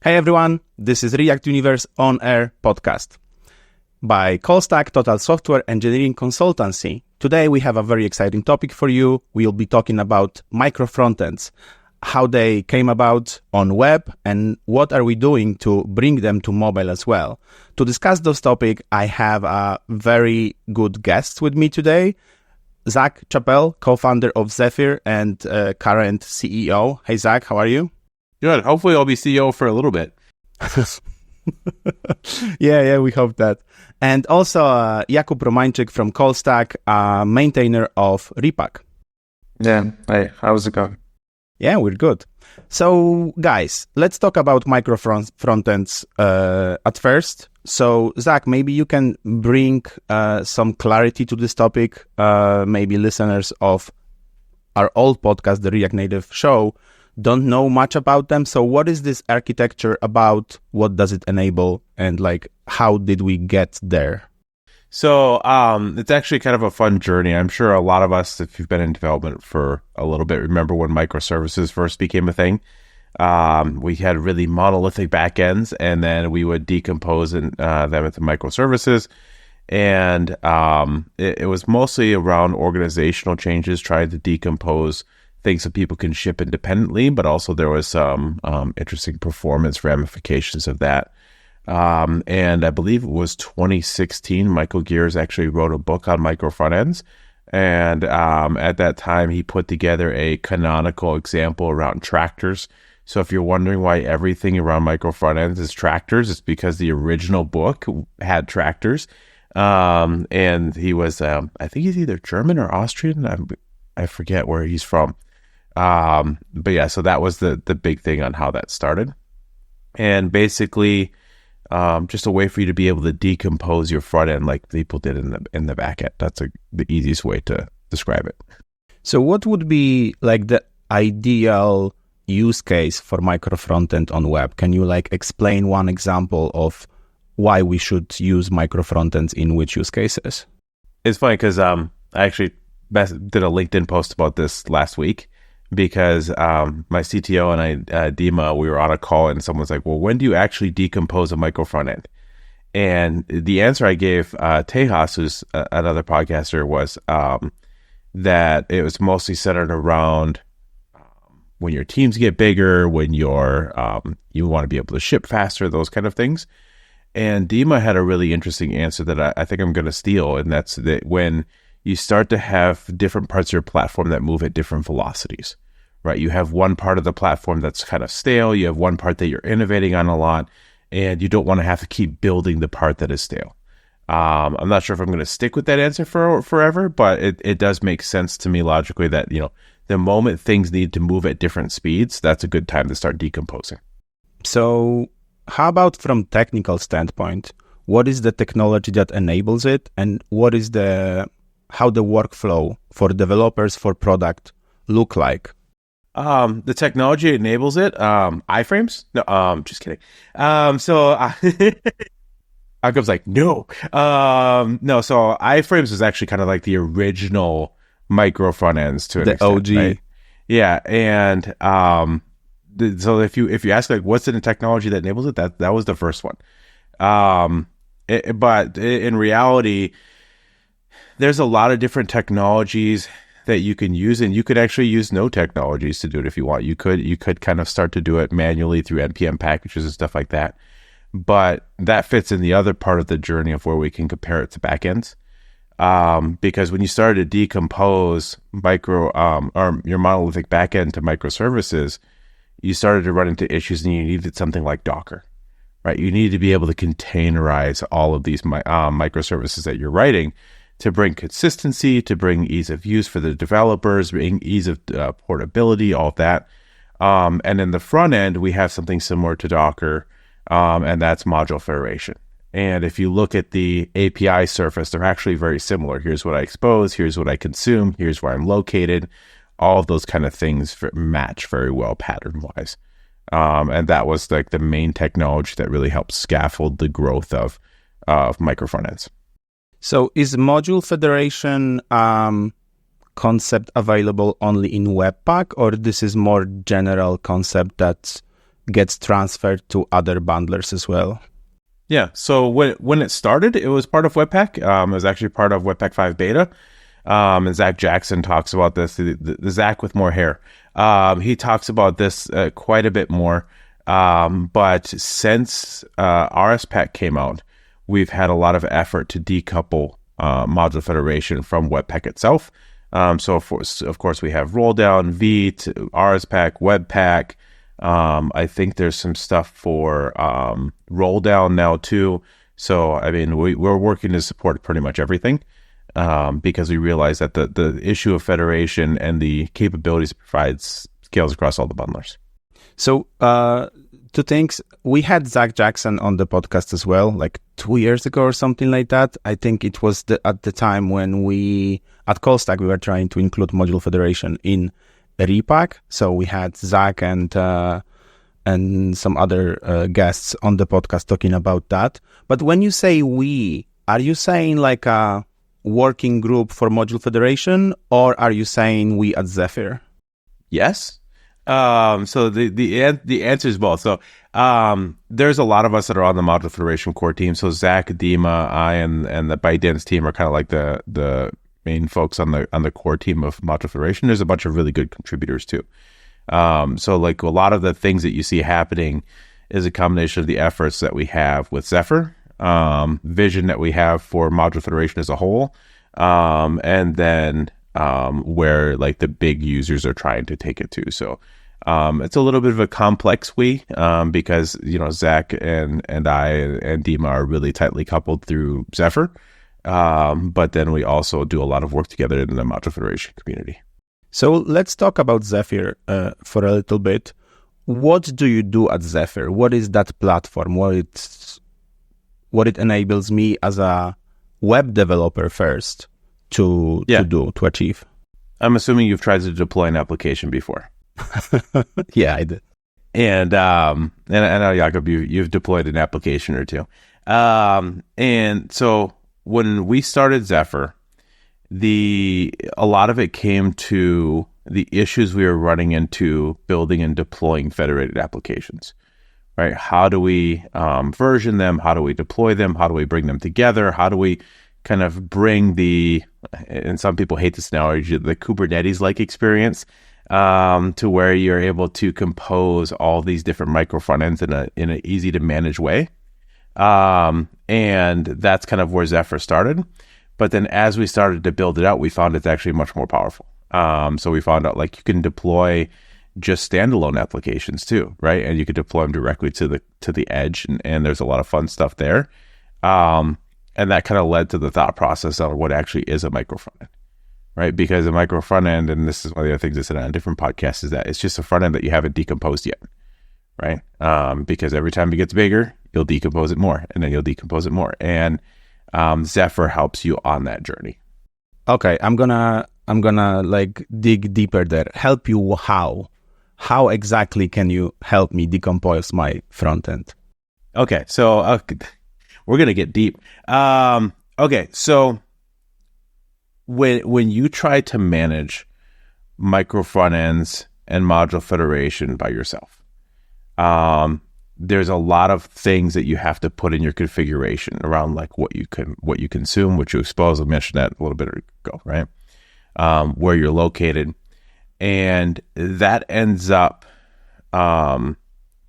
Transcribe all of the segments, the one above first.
Hey everyone, this is React Universe On Air podcast by Callstack Total Software Engineering Consultancy. Today we have a very exciting topic for you. We'll be talking about microfrontends, how they came about on web, and what are we doing to bring them to mobile as well. To discuss those topics, I have a very good guest with me today, Zack Chapple, co-founder of Zephyr and current CEO. Hey Zack, how are you? Good. Hopefully I'll be CEO for a little bit. Yeah, we hope that. And also Jakub Romańczyk from Callstack, maintainer of Re.Pack. Yeah. Hey, how's it going? Yeah, we're good. So, guys, let's talk about microfrontends at first. So, Zack, maybe you can bring some clarity to this topic. Maybe listeners of our old podcast, the React Native Show, don't know much about them. So what is this architecture about? What does it enable? And how did we get there? So it's actually kind of a fun journey. I'm sure a lot of us, if you've been in development for a little bit, remember when microservices first became a thing. We had really monolithic backends, and then we would decompose them into microservices. And it was mostly around organizational changes, trying to decompose things that people can ship independently, but also there was some interesting performance ramifications of that. And I believe it was 2016, Michael Gears actually wrote a book on microfrontends. And at that time, he put together a canonical example around tractors. So if you're wondering why everything around microfrontends is tractors, it's because the original book had tractors. And he was, I think he's either German or Austrian. I forget where he's from. But yeah, so that was the big thing on how that started. And basically, just a way for you to be able to decompose your front end like people did in the back end. That's the easiest way to describe it. So what would be the ideal use case for micro frontend on web? Can you explain one example of why we should use micro frontends in which use cases? It's funny because I actually did a LinkedIn post about this last week. Because my CTO and I, Dima, we were on a call and someone's like, well, when do you actually decompose a micro front end? And the answer I gave Tejas, who's another podcaster, was that it was mostly centered around when your teams get bigger, when you want to be able to ship faster, those kind of things. And Dima had a really interesting answer that I think I'm going to steal, and that's that when you start to have different parts of your platform that move at different velocities, right? You have one part of the platform that's kind of stale. You have one part that you're innovating on a lot, and you don't want to have to keep building the part that is stale. I'm not sure if I'm going to stick with that answer for forever, but it does make sense to me logically that, the moment things need to move at different speeds, that's a good time to start decomposing. So how about from technical standpoint? What is the technology that enables it, and what is how the workflow for developers for product look like? The technology enables it. iframes? No, just kidding. So Jakub's like, no. No, so iframes was actually kind of like the original micro front ends to an extent, OG. right? Yeah, and so if you ask what's in the technology that enables it, that was the first one. But in reality, there's a lot of different technologies that you can use, and you could actually use no technologies to do it if you want. You could kind of start to do it manually through NPM packages and stuff like that. But that fits in the other part of the journey of where we can compare it to backends. Because when you started to decompose or your monolithic backend to microservices, you started to run into issues, and you needed something like Docker, right? You need to be able to containerize all of these microservices that you're writing, to bring consistency, to bring ease of use for the developers, bring ease of portability, all of that. And in the front end, we have something similar to Docker, and that's Module Federation. And if you look at the API surface, they're actually very similar. Here's what I expose, here's what I consume, here's where I'm located. All of those kind of things match very well pattern-wise. And that was the main technology that really helped scaffold the growth of micro front ends. So is Module Federation concept available only in Webpack, or this is more general concept that gets transferred to other bundlers as well? Yeah, so when it started, it was part of Webpack. It was actually part of Webpack 5 beta. And Zach Jackson talks about this, the Zach with more hair. He talks about this quite a bit more. But since Rspack came out, we've had a lot of effort to decouple Module Federation from Webpack itself. So of course we have roll down, Vite, Rspack, Webpack. I think there's some stuff for roll down now too. So I mean, we're working to support pretty much everything because we realize that the issue of federation and the capabilities it provides scales across all the bundlers. So two things. We had Zach Jackson on the podcast as well, like 2 years ago or something like that. I think it was at the time when we, at Callstack, we were trying to include Module Federation in Re.Pack. So we had Zach and some other guests on the podcast talking about that. But when you say we, are you saying like a working group for Module Federation, or are you saying we at Zephyr? Yes. So the answer is both. So there's a lot of us that are on the Module Federation core team. So Zach, Dima, I, and the ByteDance team are kind of like the main folks on the core team of Module Federation. There's a bunch of really good contributors too. So like a lot of the things that you see happening is a combination of the efforts that we have with Zephyr, vision that we have for Module Federation as a whole, and then where like the big users are trying to take it to. So it's a little bit of a complex because Zach and I and Dima are really tightly coupled through Zephyr, but then we also do a lot of work together in the Module Federation community. So let's talk about Zephyr for a little bit. What do you do at Zephyr? What is that platform? What it enables me as a web developer first to achieve? I'm assuming you've tried to deploy an application before. Yeah, I did. And I know, Jakub, you've deployed an application or two. And so when we started Zephyr, a lot of it came to the issues we were running into building and deploying federated applications, right? How do we version them? How do we deploy them? How do we bring them together? How do we kind of bring and some people hate this analogy, the Kubernetes-like experience to where you're able to compose all these different micro front ends in an easy to manage way. And that's kind of where Zephyr started. But then as we started to build it out, we found it's actually much more powerful. So we found out like you can deploy just standalone applications too, right? And you could deploy them directly to the edge, and there's a lot of fun stuff there. And that kind of led to the thought process on what actually is a micro front end, right? Because a micro front end, and this is one of the other things I said on a different podcast, is that it's just a front end that you haven't decomposed yet, right? Because every time it gets bigger, you'll decompose it more, and then you'll decompose it more. And Zephyr helps you on that journey. Okay, I'm gonna like dig deeper there. Help you how? How exactly can you help me decompose my front end? Okay, so we're gonna get deep. Okay, so when you try to manage micro front ends and Module Federation by yourself, there's a lot of things that you have to put in your configuration around like what you consume, what you expose. I mentioned that a little bit ago, right? Where you're located, and that ends up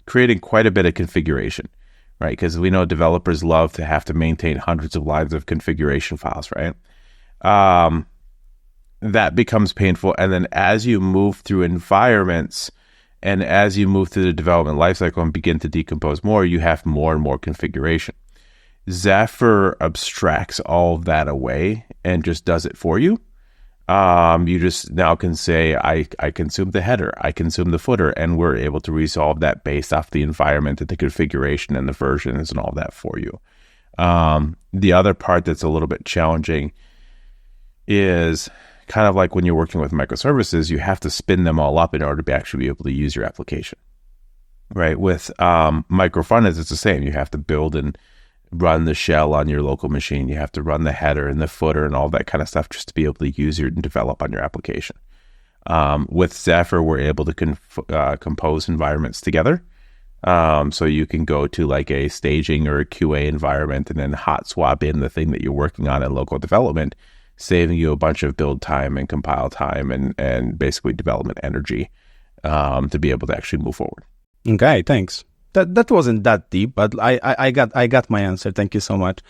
creating quite a bit of configuration, right? Because we know developers love to have to maintain hundreds of lines of configuration files, right? That becomes painful, and then as you move through environments, and as you move through the development lifecycle and begin to decompose more, you have more and more configuration. Zephyr abstracts all of that away and just does it for you. You just now can say, I consume the header, I consume the footer, and we're able to resolve that based off the environment and the configuration and the versions and all that for you. The other part that's a little bit challenging is kind of like when you're working with microservices, you have to spin them all up in order to actually be able to use your application, right? With micro frontends, it's the same. You have to build and run the shell on your local machine. You have to run the header and the footer and all that kind of stuff just to be able to use and develop on your application. With Zephyr, we're able to compose environments together So you can go to like a staging or a QA environment and then hot swap in the thing that you're working on in local development, saving you a bunch of build time and compile time and basically development energy to be able to actually move forward. Okay, thanks. That wasn't that deep, but I got my answer. Thank you so much.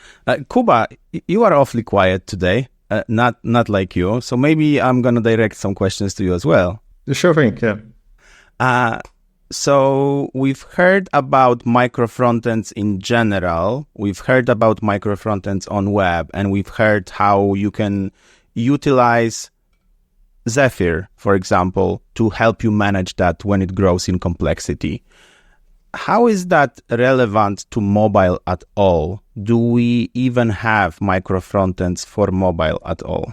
Kuba, you are awfully quiet today. Not like you. So maybe I'm gonna direct some questions to you as well. Sure thing, yeah. So we've heard about microfrontends in general. We've heard about microfrontends on web, and we've heard how you can utilize Zephyr, for example, to help you manage that when it grows in complexity. How is that relevant to mobile at all? Do we even have microfrontends for mobile at all?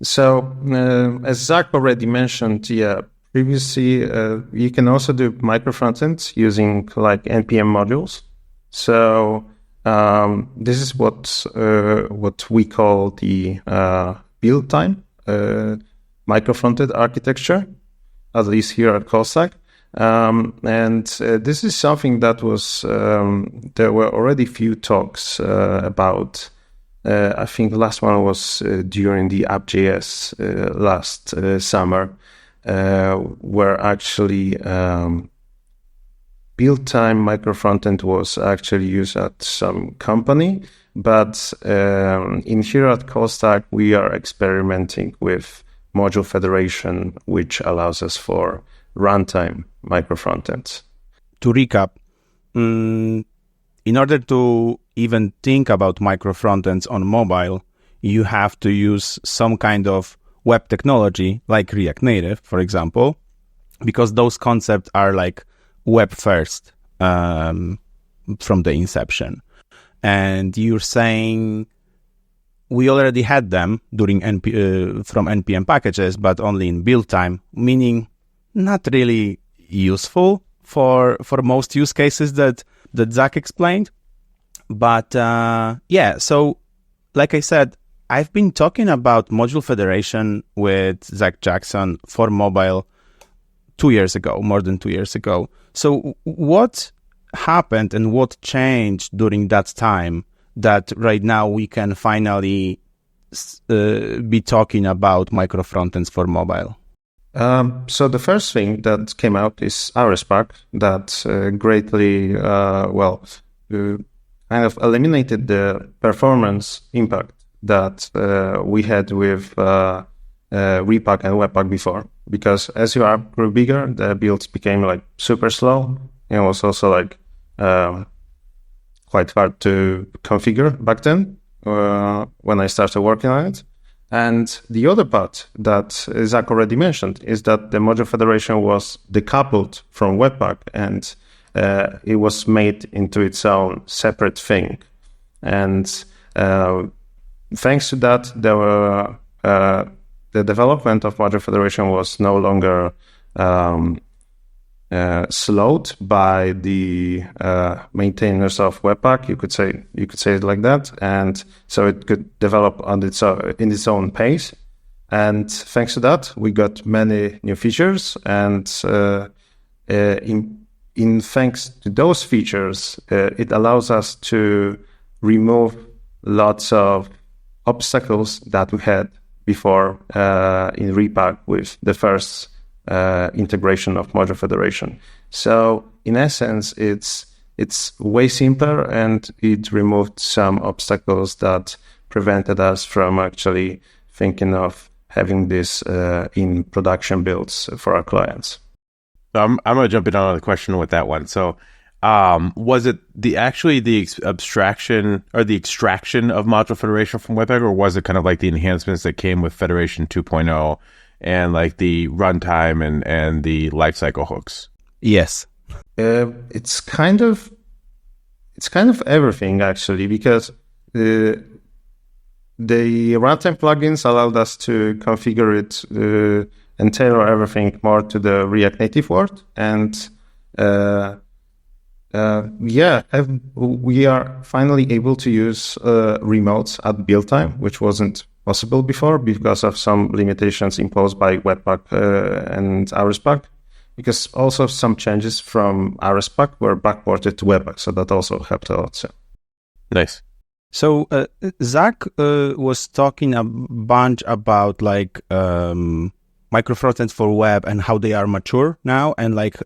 So, as Zach already mentioned, previously, you can also do microfrontends using like NPM modules. So this is what we call the build time microfrontend architecture, at least here at Callstack. And this is something that was there were already few talks about. I think the last one was during the app.js last summer, where actually build time microfrontend was actually used at some company. But in here at Callstack, we are experimenting with Module Federation, which allows us for runtime microfrontends. To recap, in order to even think about microfrontends on mobile, you have to use some kind of web technology like React Native, for example, because those concepts are like web first from the inception. And you're saying we already had them during from NPM packages, but only in build time, meaning not really useful for most use cases that Zach explained. But so like I said, I've been talking about Module Federation with Zach Jackson for mobile more than 2 years ago. So what happened and what changed during that time that right now we can finally be talking about microfrontends for mobile? So the first thing that came out is Rspack that greatly, kind of eliminated the performance impact that we had with Re.Pack and Webpack before. Because as your app grew bigger, the builds became like super slow. It was also like quite hard to configure back then when I started working on it. And the other part that Zach already mentioned is that the Module Federation was decoupled from Webpack and it was made into its own separate thing. And thanks to that, there were the development of Module Federation was no longer slowed by the maintainers of Webpack. You could say it like that, and so it could develop on in its own pace. And thanks to that, we got many new features. And in thanks to those features, it allows us to remove lots of obstacles that we had before in Re.Pack with the first integration of Module Federation. So in essence, it's way simpler, and it removed some obstacles that prevented us from actually thinking of having this in production builds for our clients. I'm going to jump in on the question with that one. So was it the abstraction or the extraction of Module Federation from Webpack, or was it kind of like the enhancements that came with Federation 2.0 and like the runtime and the lifecycle hooks? Yes. It's kind of everything, actually, because the runtime plugins allowed us to configure it and tailor everything more to the React Native world. And we are finally able to use remotes at build time, which wasn't possible before because of some limitations imposed by Webpack and Rspack. because also some changes from Rspack were backported to Webpack, so that also helped a lot. So. Nice. So Zach was talking a bunch about like microfrontends for web and how they are mature now and like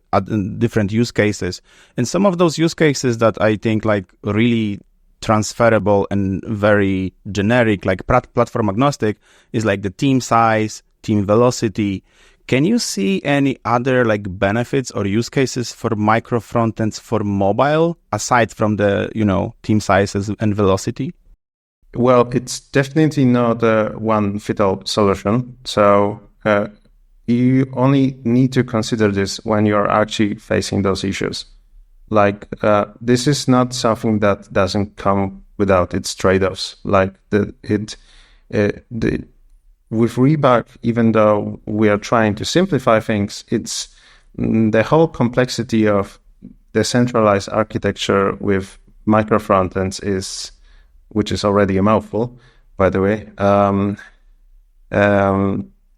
different use cases. And some of those use cases that I think like really transferable and very generic, like platform agnostic, is like the team size, team velocity. Can you see any other like benefits or use cases for micro frontends for mobile aside from the, team sizes and velocity? Well, it's definitely not a one-fit-all solution. So you only need to consider this when you're actually facing those issues. Like this is not something that doesn't come without its trade-offs. Like with Re.Pack, even though we are trying to simplify things, it's the whole complexity of decentralized architecture with micro frontends which is already a mouthful, by the way.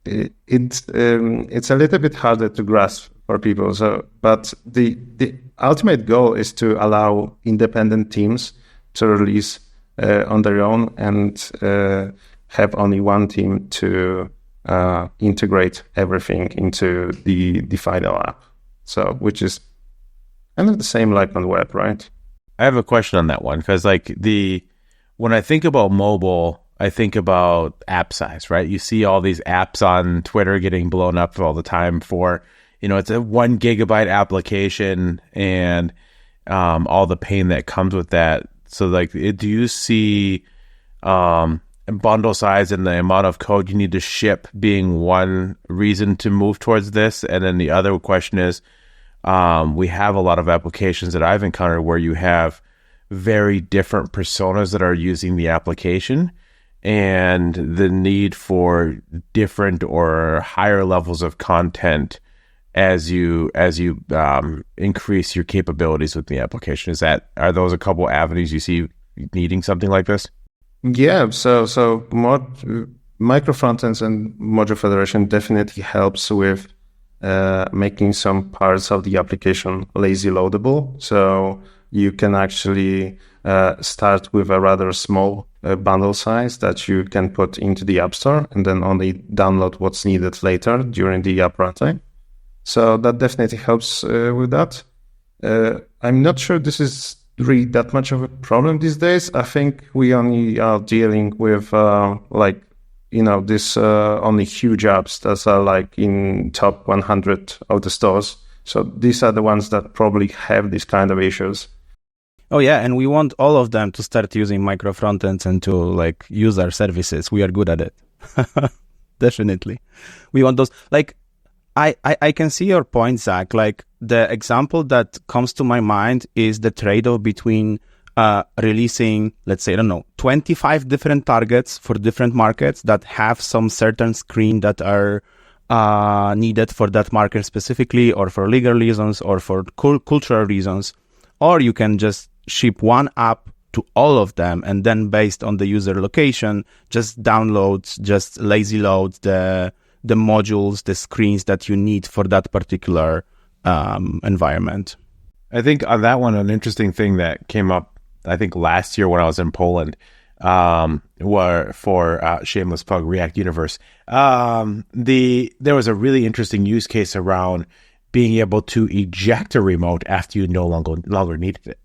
It's a little bit harder to grasp for people. So, but the ultimate goal is to allow independent teams to release on their own and have only one team to integrate everything into the final app. So, which is kind of the same like on web, right? I have a question on that one because when I think about mobile, I think about app size, right? You see all these apps on Twitter getting blown up all the time for, it's a 1 gigabyte application and all the pain that comes with that. So do you see bundle size and the amount of code you need to ship being one reason to move towards this? And then the other question is, we have a lot of applications that I've encountered where you have very different personas that are using the application and the need for different or higher levels of content as you increase your capabilities with the application. Are those a couple avenues you see needing something like this? Yeah, so micro frontends and Module Federation definitely helps with making some parts of the application lazy loadable. So you can actually start with a rather small bundle size that you can put into the App Store and then only download what's needed later during the app runtime. So that definitely helps with that. I'm not sure this is really that much of a problem these days. I think we only are dealing with this only huge apps that are like in top 100 of the stores. So these are the ones that probably have these kind of issues. Oh yeah, and we want all of them to start using micro frontends and to like use our services. We are good at it. Definitely. We want those. Like I can see your point, Zach. Like the example that comes to my mind is the trade-off between releasing, let's say, 25 different targets for different markets that have some certain screen that are needed for that market specifically, or for legal reasons, or for cultural reasons. Or you can just ship one app to all of them, and then based on the user location, just lazy load the modules, the screens that you need for that particular environment. I think on that one, an interesting thing that came up, I think last year when I was in Poland, were for shameless plug, React Universe. There was a really interesting use case around being able to eject a remote after you no longer needed it.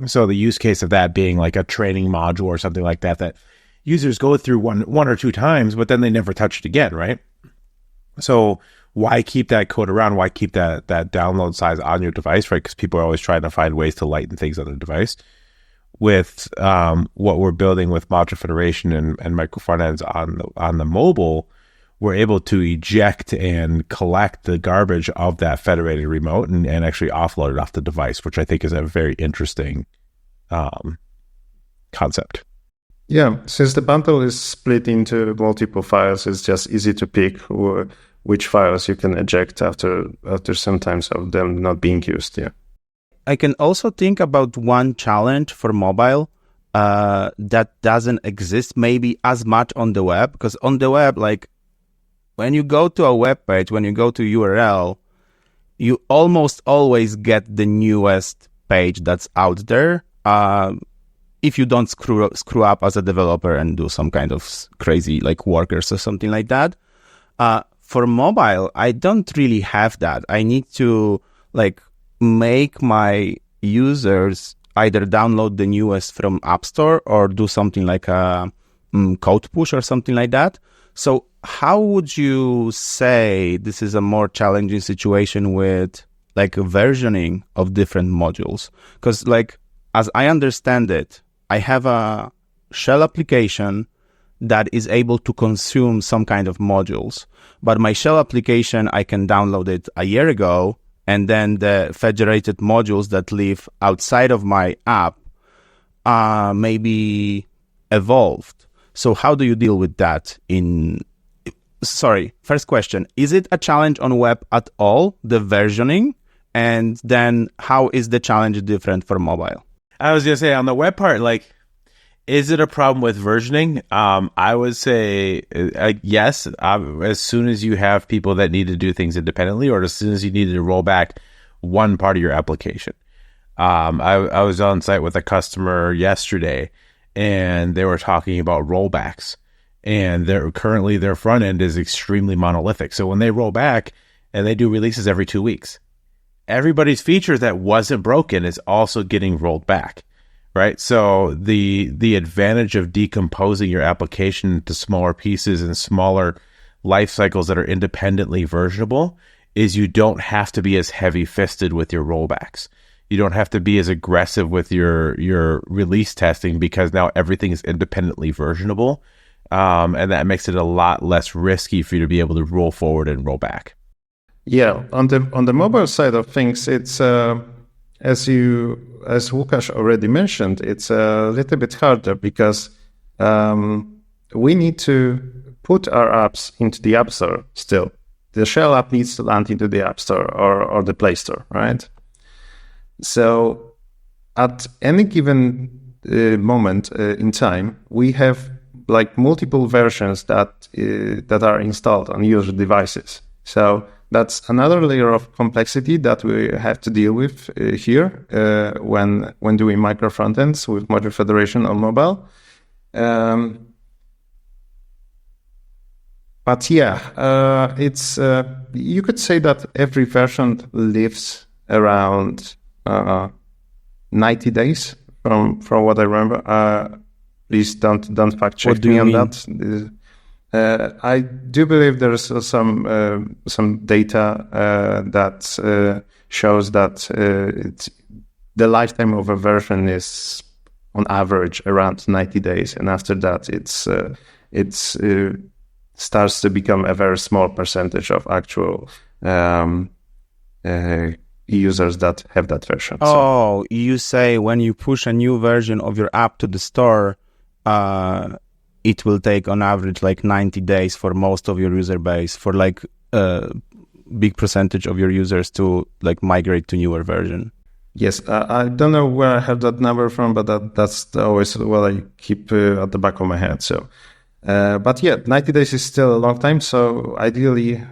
So the use case of that being like a training module or something like that users go through one or two times, but then they never touch it again, right? So why keep that code around? Why keep that download size on your device, right? Because people are always trying to find ways to lighten things on the device. With what we're building with Module Federation and Microfrontends on the mobile, we're able to eject and collect the garbage of that federated remote and actually offload it off the device, which I think is a very interesting concept. Yeah, since the bundle is split into multiple files, it's just easy to pick which files you can eject after some times of them not being used. Yeah. I can also think about one challenge for mobile that doesn't exist maybe as much on the web, because on the web, like when you go to a web page, when you go to URL, you almost always get the newest page that's out there. If you don't screw up as a developer and do some kind of crazy like workers or something like that. For mobile, I don't really have that. I need to like make my users either download the newest from App Store or do something like a code push or something like that. So how would you say this is a more challenging situation with like versioning of different modules? Because like, as I understand it, I have a shell application that is able to consume some kind of modules. But my shell application, I can download it a year ago, and then the federated modules that live outside of my app maybe evolved. So how do you deal with that first question, is it a challenge on web at all, the versioning? And then how is the challenge different for mobile? I was going to say on the web part, like, is it a problem with versioning? I would say yes. As soon as you have people that need to do things independently, or as soon as you need to roll back one part of your application. I was on site with a customer yesterday, and they were talking about rollbacks. And currently their front end is extremely monolithic. So when they roll back and they do releases every 2 weeks, everybody's feature that wasn't broken is also getting rolled back, right? So the advantage of decomposing your application into smaller pieces and smaller life cycles that are independently versionable is you don't have to be as heavy-fisted with your rollbacks. You don't have to be as aggressive with your release testing because now everything is independently versionable, and that makes it a lot less risky for you to be able to roll forward and roll back. Yeah, on the mobile side of things, it's as Łukasz already mentioned, it's a little bit harder because we need to put our apps into the App Store still. The shell app needs to land into the App Store or the Play Store, right? So at any given moment in time, we have like multiple versions that are installed on user devices. So that's another layer of complexity that we have to deal with here when doing microfrontends with Module Federation on mobile. But yeah, it's you could say that every version lives around 90 days from what I remember. Please don't fact check me on that. I do believe there is some data that shows that the lifetime of a version is on average around 90 days, and after that it's starts to become a very small percentage of actual users that have that version. Oh, so you say when you push a new version of your app to the store, it will take on average like 90 days for most of your user base, for like a big percentage of your users to like migrate to newer version. Yes, I don't know where I have that number from, but that's always what I keep at the back of my head. So, but yeah, 90 days is still a long time. So ideally,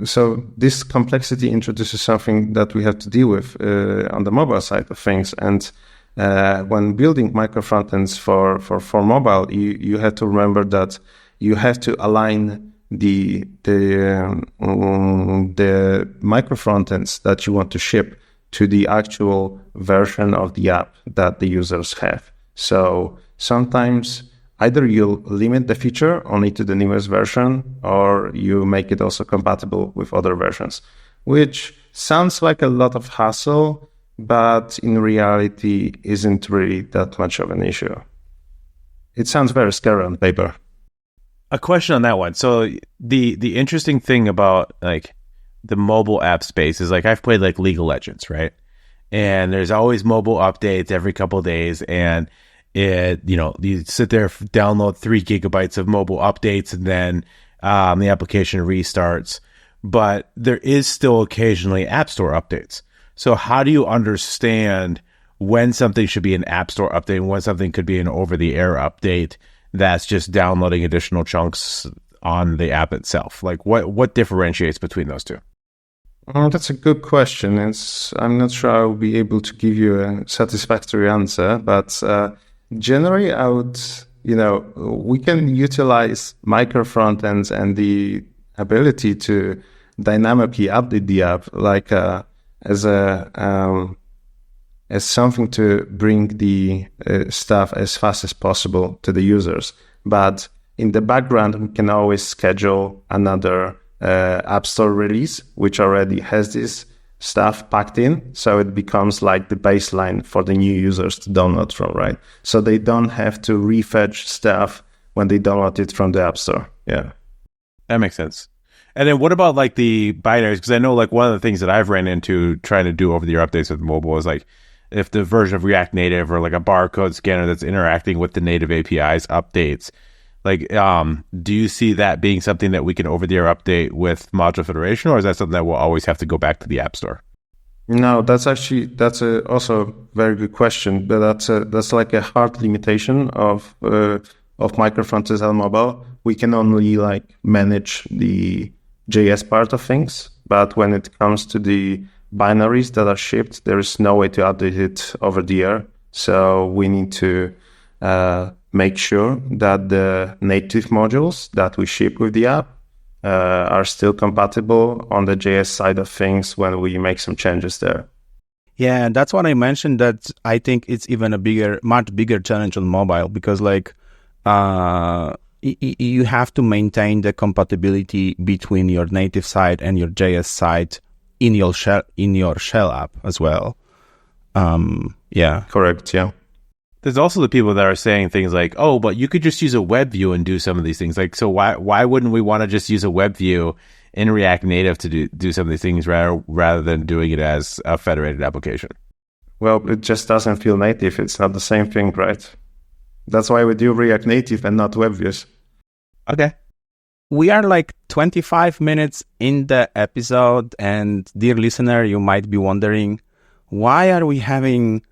so this complexity introduces something that we have to deal with on the mobile side of things. And when building microfrontends for mobile, you have to remember that you have to align the microfrontends that you want to ship to the actual version of the app that the users have. So sometimes either you limit the feature only to the newest version, or you make it also compatible with other versions, which sounds like a lot of hassle, but in reality isn't really that much of an issue. It sounds very scary on paper. A question on that one. So the interesting thing about like the mobile app space is like I've played like League of Legends, right? And there's always mobile updates every couple of days, and you sit there, download 3 gigabytes of mobile updates, and then the application restarts. But there is still occasionally App Store updates. So how do you understand when something should be an App Store update and when something could be an over-the-air update that's just downloading additional chunks on the app itself? Like what differentiates between those two? That's a good question. I'm not sure I'll be able to give you a satisfactory answer, but generally I would, we can utilize microfrontends and the ability to dynamically update the app as something to bring the stuff as fast as possible to the users. But in the background, we can always schedule another App Store release, which already has this stuff packed in. So it becomes like the baseline for the new users to download from, right? So they don't have to refetch stuff when they download it from the App Store. Yeah. That makes sense. And then what about like the binaries? Because I know like one of the things that I've ran into trying to do over-the-air updates with mobile is like if the version of React Native or like a barcode scanner that's interacting with the native APIs updates, like, do you see that being something that we can over-the-air update with Module Federation, or is that something that we'll always have to go back to the App Store? No, that's also a very good question, but that's like a hard limitation of Microfrontends on mobile. We can only like manage the JS part of things, but when it comes to the binaries that are shipped, there is no way to update it over the air. So we need to make sure that the native modules that we ship with the app are still compatible on the JS side of things when we make some changes there. Yeah, that's what I mentioned, that I think it's even much bigger challenge on mobile, because like you have to maintain the compatibility between your native side and your JS side in your shell app as well. Yeah, correct. Yeah. There's also the people that are saying things like, oh, but you could just use a web view and do some of these things. Like, so why wouldn't we want to just use a web view in React Native to do some of these things rather than doing it as a federated application? Well, it just doesn't feel native. It's not the same thing, right? That's why we do React Native and not web views. Okay. We are like 25 minutes in the episode, and dear listener, you might be wondering, why are we having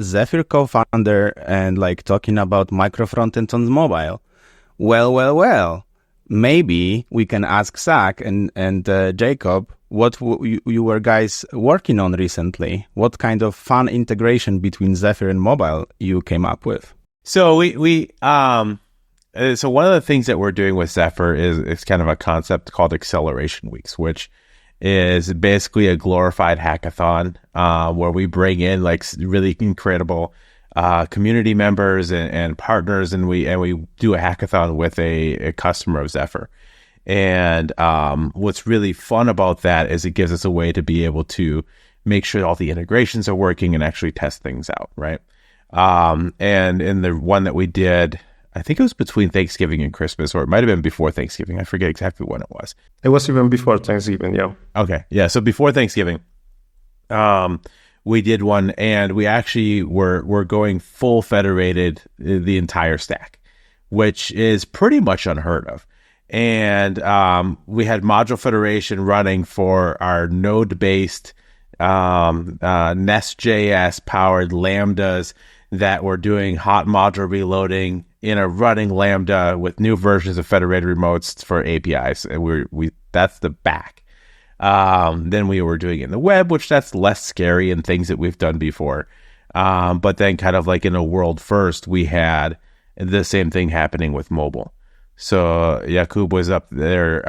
Zephyr co-founder and like talking about microfrontends on mobile? Well, maybe we can ask Zack and Jakub what you were guys working on recently. What kind of fun integration between Zephyr and mobile you came up with? So so one of the things that we're doing with Zephyr is kind of a concept called Acceleration Weeks, which is basically a glorified hackathon where we bring in like really incredible community members and partners, and we do a hackathon with a customer of Zephyr. And what's really fun about that is it gives us a way to be able to make sure all the integrations are working and actually test things out, right? And in the one that we did, I think it was between Thanksgiving and Christmas, or it might have been before Thanksgiving. I forget exactly when it was. It was even before Thanksgiving, yeah. Okay, yeah. So before Thanksgiving, we did one, and we actually were going full federated the entire stack, which is pretty much unheard of. And we had Module Federation running for our node-based Nest.js powered Lambdas that were doing hot module reloading in a running Lambda with new versions of federated remotes for APIs. And we that's the back. Then we were doing it in the web, which that's less scary and things that we've done before. But then kind of like in a world first, we had the same thing happening with mobile. So Jakub was up there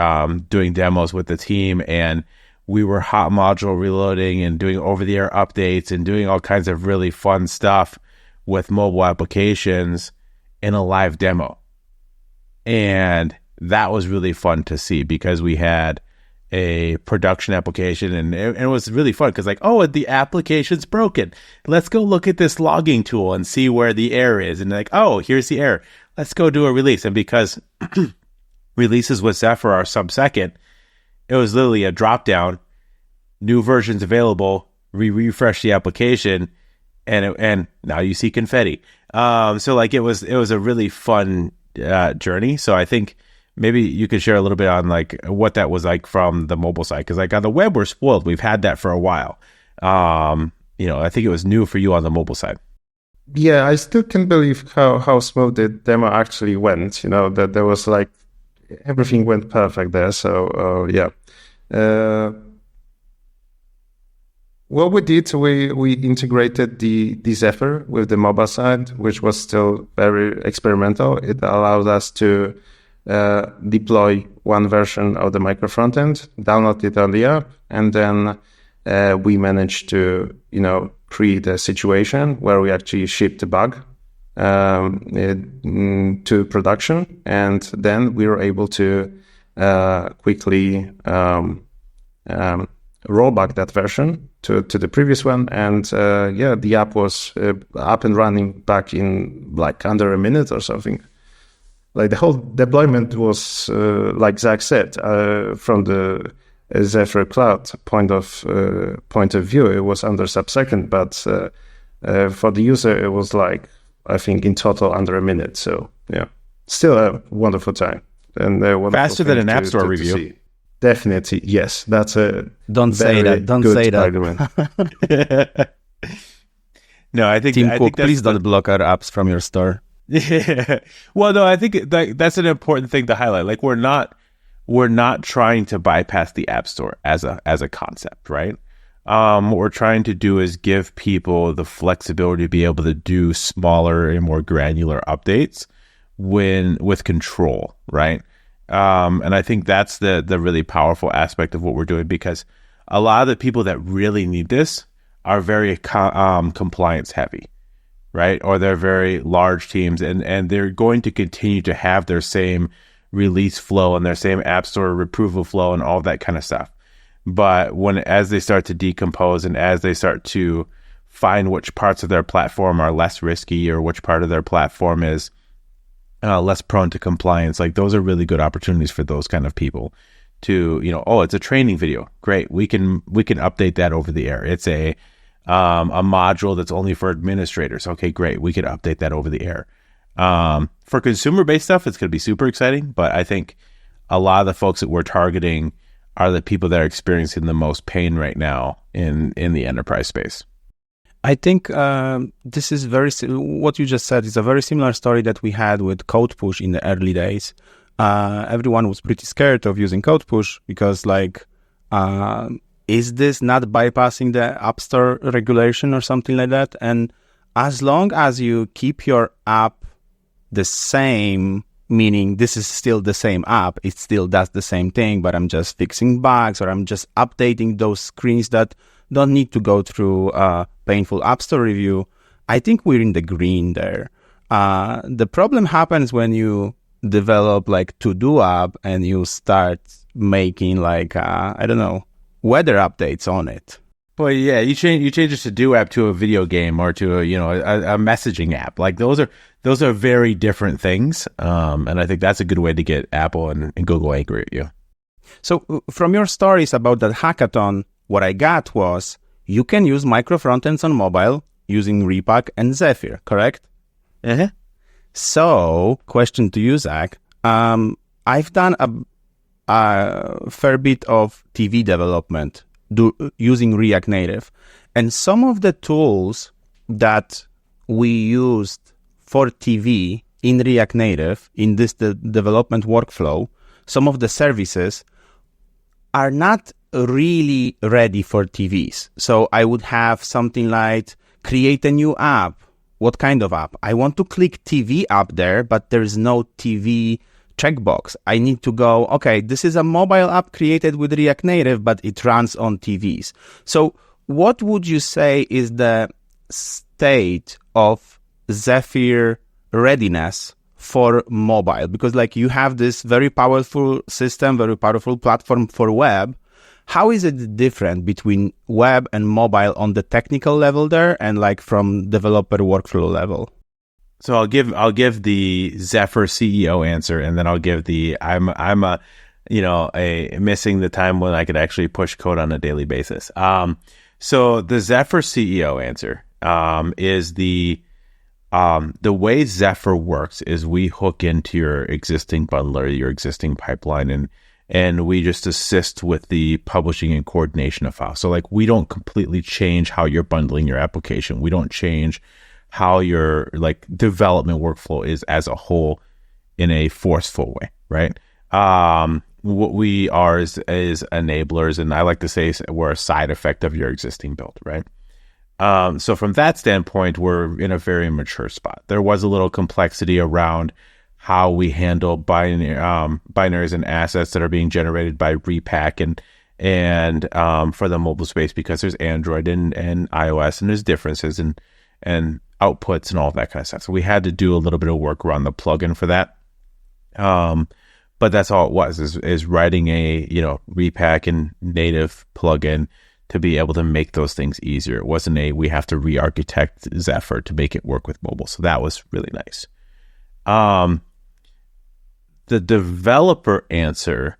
doing demos with the team, and we were hot module reloading and doing over-the-air updates and doing all kinds of really fun stuff with mobile applications in a live demo. And that was really fun to see because we had a production application, and it was really fun because like, oh, the application's broken. Let's go look at this logging tool and see where the error is. And like, oh, here's the error. Let's go do a release. And because releases with Zephyr are sub-second, it was literally a drop-down, new versions available, refresh the application, and now you see confetti. So like it was a really fun journey. So I think maybe you could share a little bit on like what that was like from the mobile side, because like on the web we're spoiled. We've had that for a while. I think it was new for you on the mobile side. Yeah, I still can't believe how smooth the demo actually went. That there was like everything went perfect there. So yeah. What we did, we integrated the Zephyr with the mobile side, which was still very experimental. It allowed us to deploy one version of the microfrontend, download it on the app, and then we managed to, create a situation where we actually shipped a bug to production, and then we were able to quickly roll back that version to the previous one, and the app was up and running back in like under a minute or something. Like the whole deployment was, like Zach said, from the Zephyr Cloud point of view, it was under sub-second, but for the user, it was like, I think in total under a minute. So yeah, still a wonderful time. And faster than an App Store review. See. Definitely, yes. That's a don't say that. Don't say that. No, I think Tim Cook, that's please don't block our apps from your store. Yeah. Well, no, I think that's an important thing to highlight. Like we're not trying to bypass the App Store as a concept, right? What we're trying to do is give people the flexibility to be able to do smaller and more granular updates with control, right? And I think that's the really powerful aspect of what we're doing, because a lot of the people that really need this are very compliance heavy, right? Or they're very large teams, and they're going to continue to have their same release flow and their same App Store approval flow and all that kind of stuff. But as they start to decompose and as they start to find which parts of their platform are less risky or which part of their platform is less prone to compliance, like those are really good opportunities for those kind of people to, it's a training video. Great. We can update that over the air. It's a module that's only for administrators. Okay, great. We could update that over the air. For consumer-based stuff, it's going to be super exciting, but I think a lot of the folks that we're targeting are the people that are experiencing the most pain right now in the enterprise space. I think this is what you just said is a very similar story that we had with Code Push in the early days. Everyone was pretty scared of using Code Push because, is this not bypassing the App Store regulation or something like that? And as long as you keep your app the same, meaning this is still the same app, it still does the same thing, but I'm just fixing bugs or I'm just updating those screens that don't need to go through a painful App Store review, I think we're in the green there. The problem happens when you develop to-do app and you start making weather updates on it. Well, yeah, you change a to-do app to a video game or to a messaging app. Like those are very different things, and I think that's a good way to get Apple and Google angry at you. So from your stories about that hackathon, what I got was you can use microfrontends on mobile using Re.Pack and Zephyr, correct? Uh-huh. So, question to you, Zach. I've done a fair bit of TV development using React Native. And some of the tools that we used for TV in React Native, in this development workflow, some of the services are not really ready for TVs. So I would have something like create a new app. What kind of app? I want to click TV app there, but there's no TV checkbox. I need to go, okay, this is a mobile app created with React Native, but it runs on TVs. So what would you say is the state of Zephyr readiness for mobile? Because you have this very powerful system, very powerful platform for web. How is it different between web and mobile on the technical level there and from developer workflow level? So I'll give the Zephyr CEO answer, and then I'll give the I'm a missing the time when I could actually push code on a daily basis. So the Zephyr CEO answer is the way Zephyr works is we hook into your existing bundler, your existing pipeline, and we just assist with the publishing and coordination of files. So we don't completely change how you're bundling your application. We don't change how your development workflow is as a whole in a forceful way, right? what we are is enablers, and I like to say we're a side effect of your existing build, right? So from that standpoint, we're in a very mature spot. There was a little complexity around how we handle binaries and assets that are being generated by Re.Pack and for the mobile space, because there's Android and iOS, and there's differences and outputs and all that kind of stuff. So we had to do a little bit of work around the plugin for that. But that's all it was, is writing a, Re.Pack and native plugin to be able to make those things easier. It wasn't we have to re-architect Zephyr to make it work with mobile. So that was really nice. The developer answer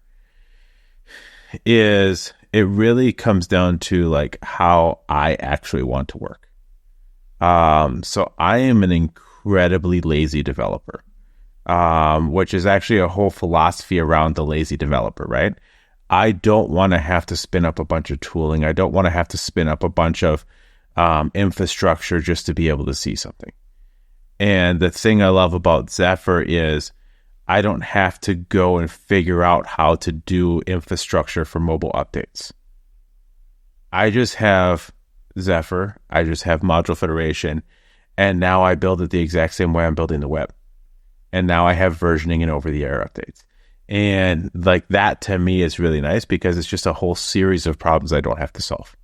is, it really comes down to like how I actually want to work. So I am an incredibly lazy developer, which is actually a whole philosophy around the lazy developer, right? I don't want to have to spin up a bunch of tooling. I don't want to have to spin up a bunch of infrastructure just to be able to see something. And the thing I love about Zephyr is I don't have to go and figure out how to do infrastructure for mobile updates. I just have Zephyr, I just have Module Federation, and now I build it the exact same way I'm building the web. And now I have versioning and over-the-air updates. And like that to me is really nice, because it's just a whole series of problems I don't have to solve.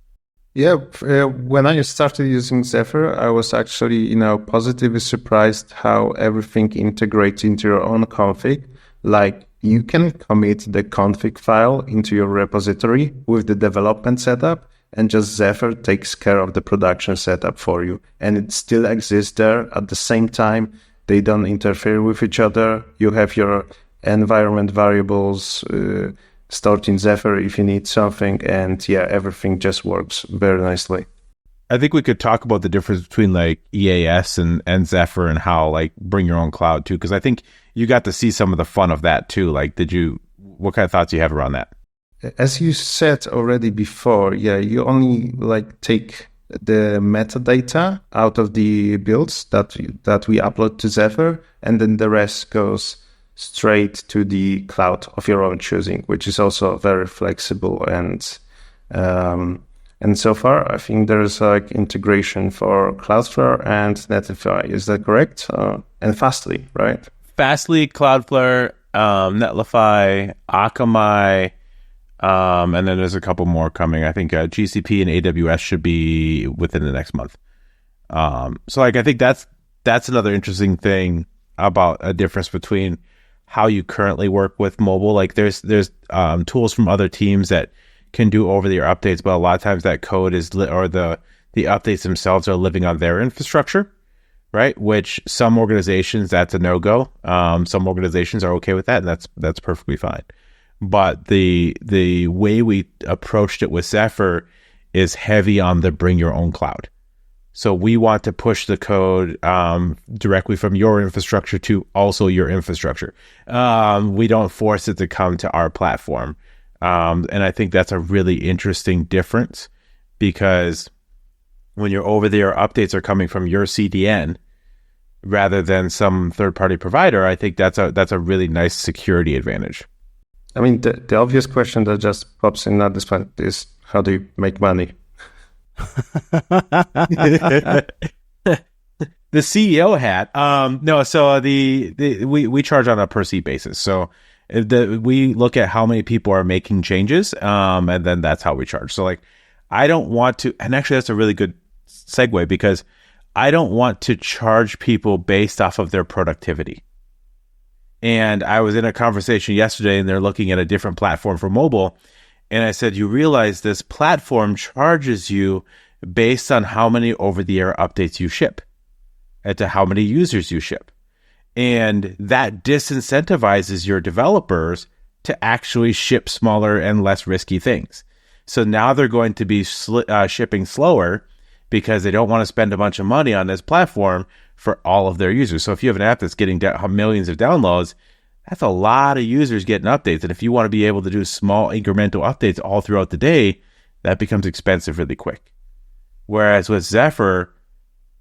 Yeah, when I started using Zephyr, I was actually, positively surprised how everything integrates into your own config. Like, you can commit the config file into your repository with the development setup, and just Zephyr takes care of the production setup for you. And it still exists there at the same time. They don't interfere with each other. You have your environment variables stored in Zephyr if you need something, and everything just works very nicely. I think we could talk about the difference between like EAS and Zephyr, and how like bring your own cloud too, because I think you got to see some of the fun of that too. Like, what kind of thoughts do you have around that? As you said already before, you only like take the metadata out of the builds that we upload to Zephyr, and then the rest goes straight to the cloud of your own choosing, which is also very flexible. And so far, I think there's like integration for Cloudflare and Netlify. Is that correct? And Fastly, right? Fastly, Cloudflare, Netlify, Akamai, and then there's a couple more coming. I think GCP and AWS should be within the next month. So like I think that's another interesting thing about a difference between how you currently work with mobile. Like there's tools from other teams that can do over-the-air updates, but a lot of times that code is or the updates themselves are living on their infrastructure, right? Which some organizations, that's a no-go. Some organizations are okay with that, and that's perfectly fine. But the way we approached it with Zephyr is heavy on the bring your own cloud. So we want to push the code directly from your infrastructure to also your infrastructure. We don't force it to come to our platform. And I think that's a really interesting difference, because when your over-the-air updates are coming from your CDN rather than some third-party provider, I think that's a really nice security advantage. I mean, the obvious question that just pops in at this point is, how do you make money? The CEO hat. No, so we charge on a per seat basis. So we look at how many people are making changes, and then that's how we charge. So like, I don't want to, and actually that's a really good segue, because I don't want to charge people based off of their productivity. And I was in a conversation yesterday, and they're looking at a different platform for mobile. And I said, you realize this platform charges you based on how many over-the-air updates you ship and to how many users you ship. And that disincentivizes your developers to actually ship smaller and less risky things. So now they're going to be shipping slower, because they don't want to spend a bunch of money on this platform for all of their users. So if you have an app that's getting millions of downloads, that's a lot of users getting updates. And if you want to be able to do small incremental updates all throughout the day, that becomes expensive really quick. Whereas with Zephyr,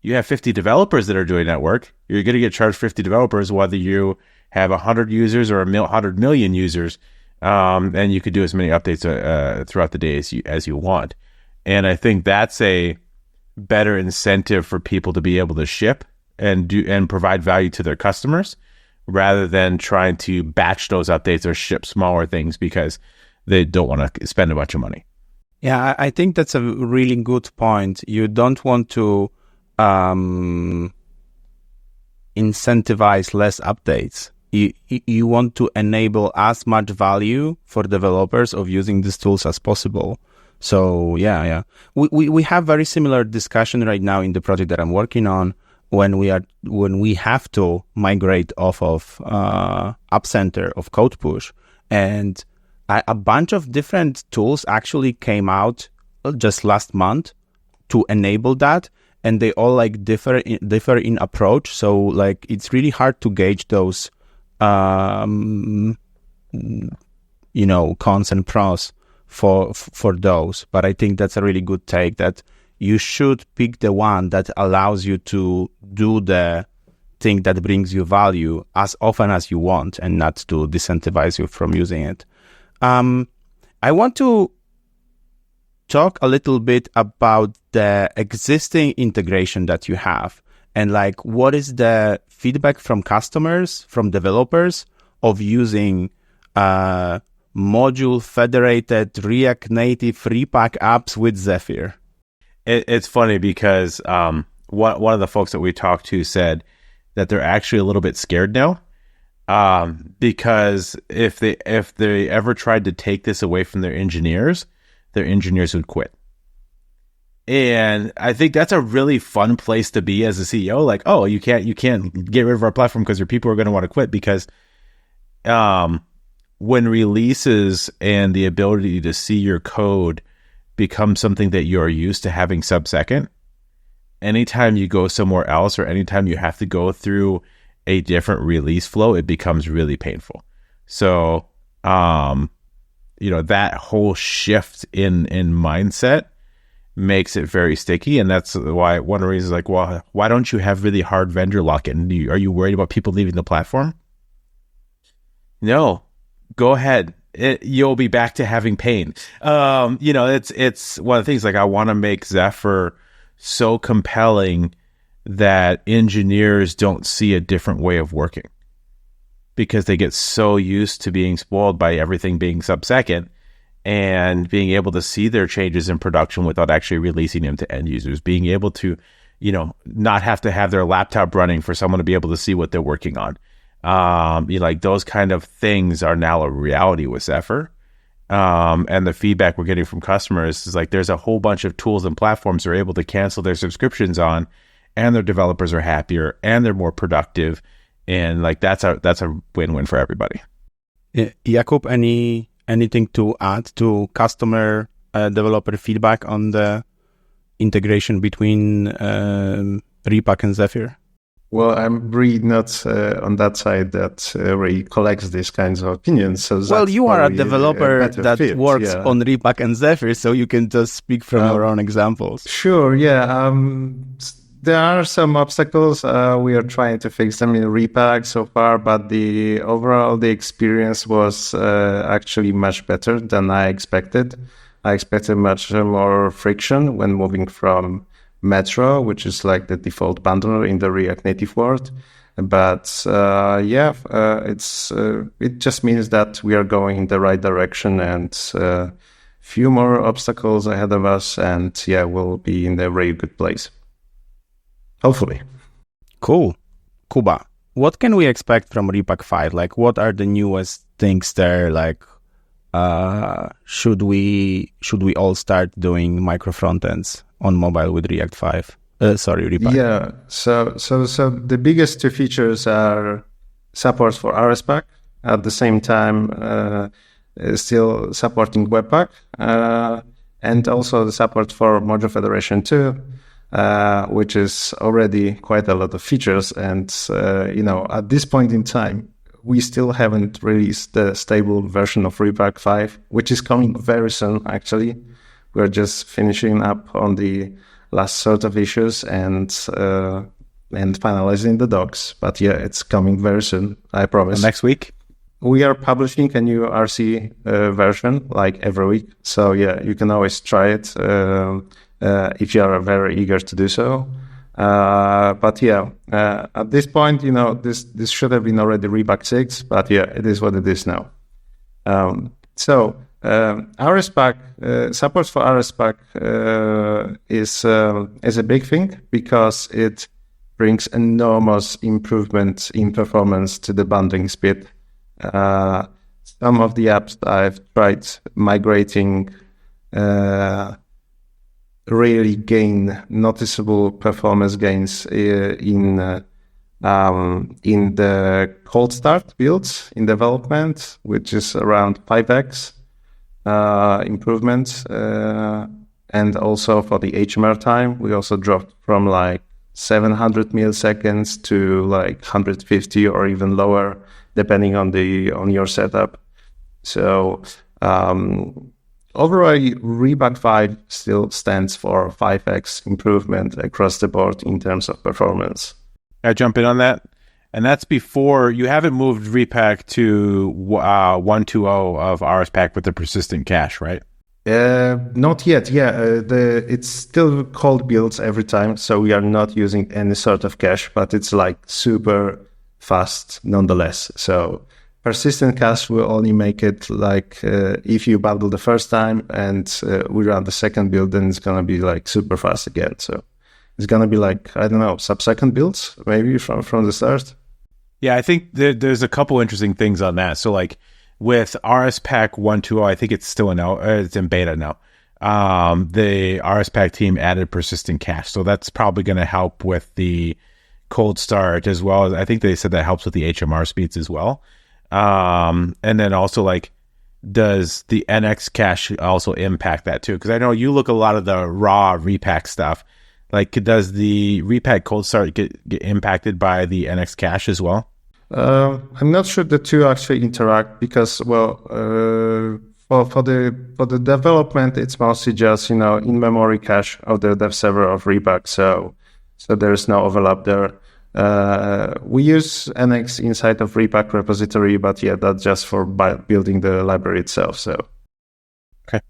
you have 50 developers that are doing that work. You're going to get charged 50 developers, whether you have 100 users or 100 million users. and you could do as many updates throughout the day as you want. And I think that's a better incentive for people to be able to ship and provide value to their customers, rather than trying to batch those updates or ship smaller things because they don't want to spend a bunch of money. Yeah, I think that's a really good point. You don't want to incentivize less updates. You want to enable as much value for developers of using these tools as possible. So yeah. We have very similar discussion right now in the project that I'm working on when we have to migrate off of App Center of Code Push, and a bunch of different tools actually came out just last month to enable that, and they all like differ in approach. So like it's really hard to gauge those cons and pros for those. But I think that's a really good take, that you should pick the one that allows you to do the thing that brings you value as often as you want, and not to disincentivize you from using it. I want to talk a little bit about the existing integration that you have, and like what is the feedback from customers, from developers of using module federated React Native Re.Pack apps with Zephyr. It's funny because one of the folks that we talked to said that they're actually a little bit scared now, because if they ever tried to take this away from their engineers would quit. And I think that's a really fun place to be as a CEO. Like, oh, you can't get rid of our platform because your people are going to want to quit. Because when releases and the ability to see your code become something that you're used to having sub-second, anytime you go somewhere else or anytime you have to go through a different release flow, it becomes really painful. So, that whole shift in mindset makes it very sticky. And that's why one of the reasons, like, well, why don't you have really hard vendor lock-in? Are you worried about people leaving the platform? No, go ahead. You'll be back to having pain. It's one of the things, like, I want to make Zephyr so compelling that engineers don't see a different way of working, because they get so used to being spoiled by everything being sub-second, and being able to see their changes in production without actually releasing them to end users, being able to, not have to have their laptop running for someone to be able to see what they're working on. Like those kind of things are now a reality with Zephyr. And the feedback we're getting from customers is like, there's a whole bunch of tools and platforms they're able to cancel their subscriptions on, and their developers are happier and they're more productive. And like, that's a win-win for everybody. Jakub, anything to add to customer developer feedback on the integration between Re.Pack and Zephyr? Well, I'm really not on that side that really collects these kinds of opinions. So you are a developer that works on Re.Pack and Zephyr, so you can just speak from your own examples. Sure, yeah. There are some obstacles. We are trying to fix them in Re.Pack so far, but the experience was actually much better than I expected. I expected much more friction when moving from Metro, which is like the default bundle in the React Native world. But it just means that we are going in the right direction, and few more obstacles ahead of us, and we'll be in a very good place. Hopefully. Cool. Kuba, what can we expect from Re.Pack 5? Like, what are the newest things there? Like, should we all start doing microfrontends on mobile with React 5? Re.Pack. Yeah. So the biggest two features are support for Rspack, at the same time still supporting Webpack, and also the support for Module Federation 2. Which is already quite a lot of features. And, at this point in time, we still haven't released the stable version of Re.Pack 5, which is coming very soon, actually. We're just finishing up on the last sort of issues and finalizing the docs. But it's coming very soon, I promise. Next week? we are publishing a new RC version like every week. So yeah, you can always try it if you are very eager to do so. But yeah, at this point, this should have been already Re.Pack 6, but yeah, it is what it is now. Rspack support for Rspack is a big thing because it brings enormous improvement in performance to the bundling speed. Some of the apps I've tried migrating really gain noticeable performance gains in the cold start builds in development, which is around 5x improvements, and also for the HMR time, we also dropped from like 700 milliseconds to like 150 or even lower, depending on your setup. So overall, Re.Pack 5 still stands for 5x improvement across the board in terms of performance. I jump in on that, and that's before you haven't moved Re.Pack to 1.2.0 of Rspack with the persistent cache, right? Not yet. Yeah, it's still cold builds every time, so we are not using any sort of cache, but it's like super fast nonetheless. So persistent cache will only make it like if you bundle the first time and we run the second build, then it's gonna be like super fast again. So it's gonna be like, I don't know, sub-second builds maybe from the start. Yeah, I think there's a couple interesting things on that. So like with Rspack 1.2.0, I think it's still it's in beta now. The Rspack team added persistent cache, so that's probably going to help with the cold start as well as I think they said that helps with the HMR speeds as well. And then also like, does the NX cache also impact that too? Because I know you look a lot of the raw Re.Pack stuff. Like, does the Re.Pack cold start get impacted by the NX cache as well? I'm not sure the two actually interact because, for the development, it's mostly just in-memory cache of the dev server of Re.Pack, so there's no overlap there. We use NX inside of Re.Pack repository, but yeah, that's just for building the library itself. So, okay,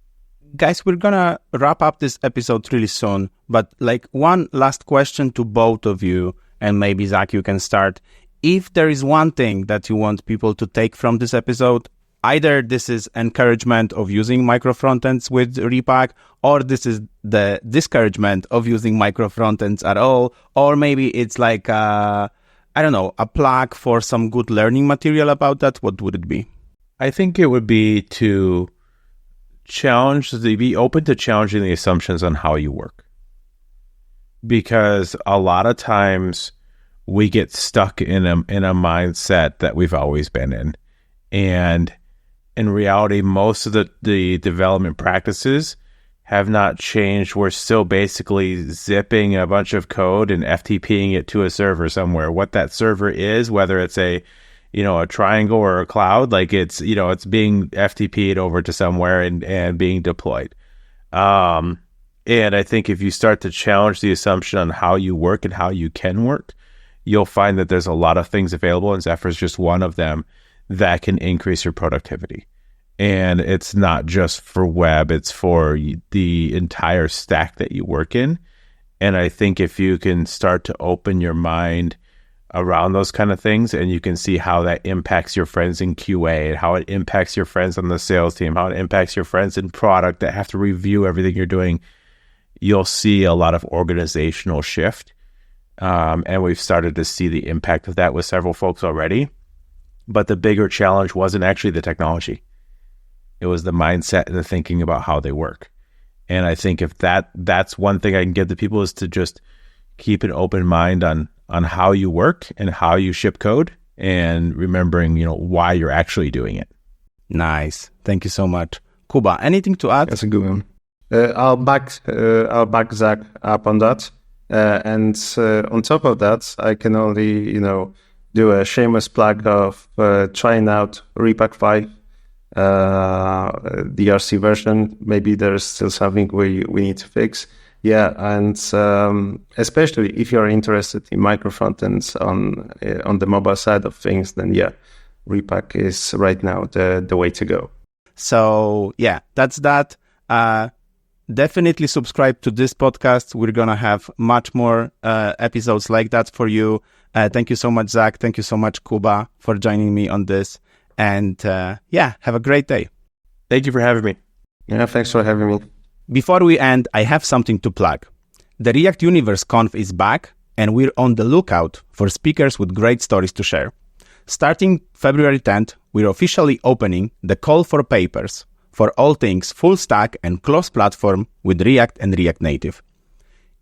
guys, we're gonna wrap up this episode really soon, but like one last question to both of you, and maybe Zach, you can start. If there is one thing that you want people to take from this episode, either this is encouragement of using microfrontends with Re.Pack, or this is the discouragement of using microfrontends at all, or maybe it's like, a plug for some good learning material about that, what would it be? I think it would be to be open to challenging the assumptions on how you work. Because a lot of times we get stuck in a mindset that we've always been in. And in reality, most of the development practices have not changed. We're still basically zipping a bunch of code and FTPing it to a server somewhere. What that server is, whether it's a triangle or a cloud, like it's being FTP'd over to somewhere and being deployed. And I think if you start to challenge the assumption on how you work and how you can work, you'll find that there's a lot of things available, and Zephyr is just one of them that can increase your productivity. And it's not just for web, it's for the entire stack that you work in. And I think if you can start to open your mind around those kind of things, and you can see how that impacts your friends in QA, and how it impacts your friends on the sales team, how it impacts your friends in product that have to review everything you're doing, you'll see a lot of organizational shift. And we've started to see the impact of that with several folks already. But the bigger challenge wasn't actually the technology. It was the mindset and the thinking about how they work. And I think if that's one thing I can give to people, is to just keep an open mind on how you work and how you ship code, and remembering, why you're actually doing it. Nice. Thank you so much. Kuba, anything to add? That's a good one. I'll back Zach up on that. And on top of that, I can only, do a shameless plug of trying out Re.Pack 5, the RC version. Maybe there's still something we need to fix. Yeah, and especially if you're interested in microfrontends on the mobile side of things, then yeah, Re.Pack is right now the way to go. So yeah, that's that. Definitely subscribe to this podcast. We're going to have much more episodes like that for you. Thank you so much, Zach. Thank you so much, Kuba, for joining me on this. And yeah, have a great day. Thank you for having me. Yeah, thanks for having me. Before we end, I have something to plug. The React Universe Conf is back, and we're on the lookout for speakers with great stories to share. Starting February 10th, we're officially opening the call for papers for all things full stack and cross-platform with React and React Native.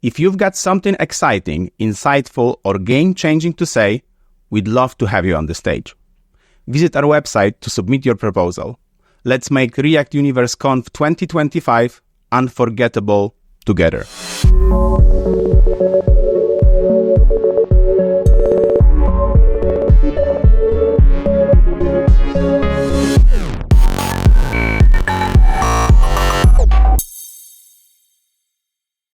If you've got something exciting, insightful, or game-changing to say, we'd love to have you on the stage. Visit our website to submit your proposal. Let's make React Universe Conf 2025 unforgettable together.